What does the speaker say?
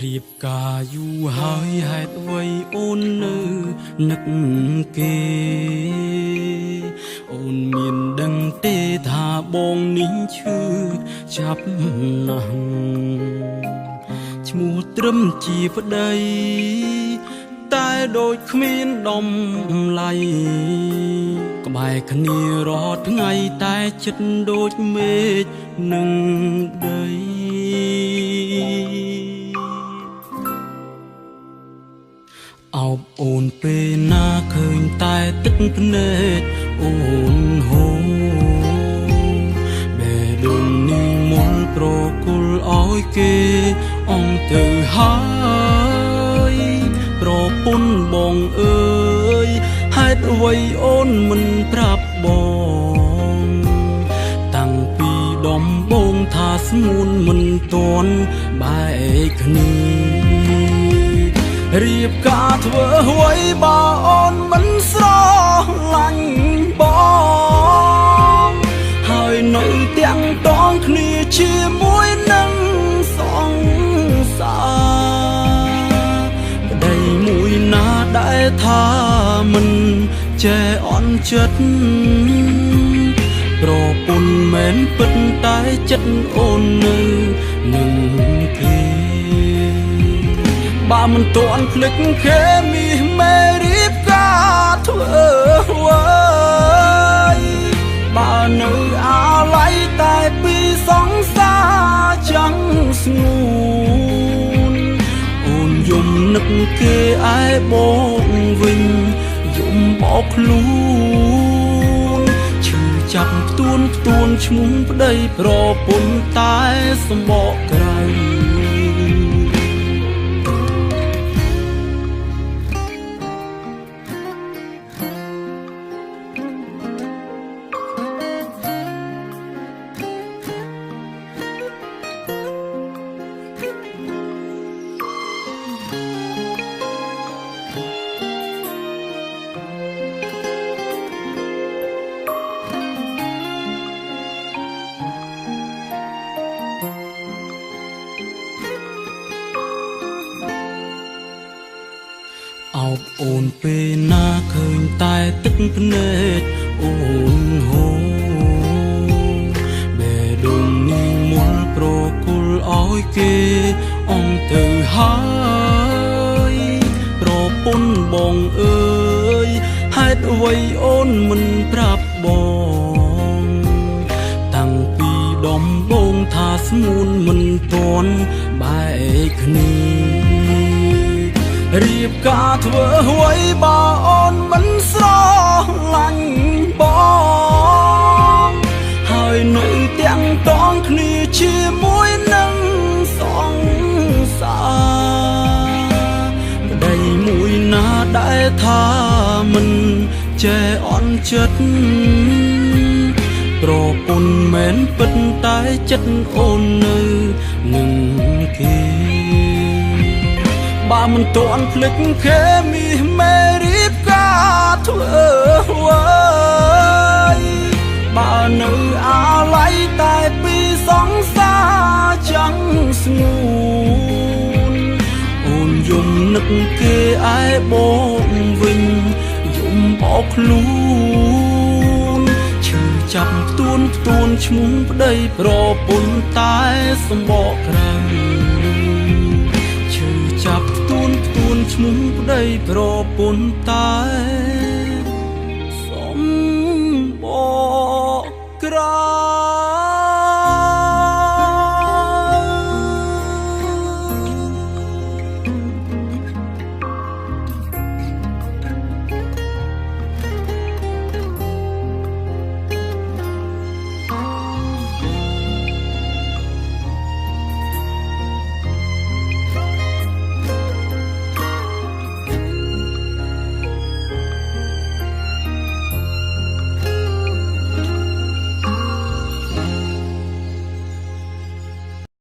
រៀបការយូរហើយហេតុអ្វីអូននៅនឹកគេអូនមានដឹងទេថាបងនេះឈឺចាប់ណាស់ឈ្មោះត្រឹមជាប្តីតែដូចគ្មានដំឡៃក្បែរគ្នារាល់ថ្ងៃតែចិត្តដូចមេឃនឹងដីអោបអូនពេលណាឃើញតែទឹកភ្នែកអូនហូរបេះដូងនេះមុនប្រគល់ឲ្យគេអងទៅហើយប្រពន្ធបងអើយហេតុអ្វីអូនមិនប្រាប់បងតាំងពីដំបូងថាស្ងួនមិនតន់បែកគ្នារៀបការធ្វើអ្វីបើអូនមិនស្រឡាញ់បងហើយនៅទាំងតងគ្នាជាមួយនឹងសង្សារប្តីមួយណាដែលថាមិនចេះអន់ចិត្តប្រពន្ធមែនពិតតែចិត្តអូននៅនឹងគេបើមិនទាន់ភ្លេចគេមានមេរៀបការធ្វើអ្វីបើនៅអាឡ័យតែពីសង្សារចាំងស្ងួនអូនយំនឹកគេឯបងវិញយំបោកខ្លួនឈឺចាប់ផ្ទួនឈ្មោះប្តីប្រពន្ធតែសម្បកក្រៅអោបអូនពេលណាឃើញតែទឹកភ្នែកអូនហូរបេះដូងនេះមុនប្រគល់ឲ្យគេអងទៅហើយប្រពន្ធបងអើយហេតុអ្វីអូនមិនប្រាប់បងតាំងពីដំបូងថាស្ងួនមិនតន់បែកគ្នារៀបការធ្វើអ្វីបើអូនមិនស្រឡាញ់បងហើយនៅទាំងតងគ្នាជាមួយនឹងសង្សារប្តីមួយណាដែលថាមិនចេះអន់ចិត្តប្រពន្ធមែនពិតតែចិត្តអូននៅនឹងគេបើមិនទាន់ភ្លេចគេមានមេរៀបការធ្វើអ្វីបើនៅអាឡ័យតែពីសង្សារចាំងស្ងួនអូនយំនឹកគេឯបងវិញយំបោកខ្លួនឈឺចាប់ផ្ទួនឈ្មោះប្តីប្រពន្ធតែសម្បកក្រៅចាប់ផ្ទួនឈ្មោះប្តីប្រពន្ធតែសំបកក្រៅ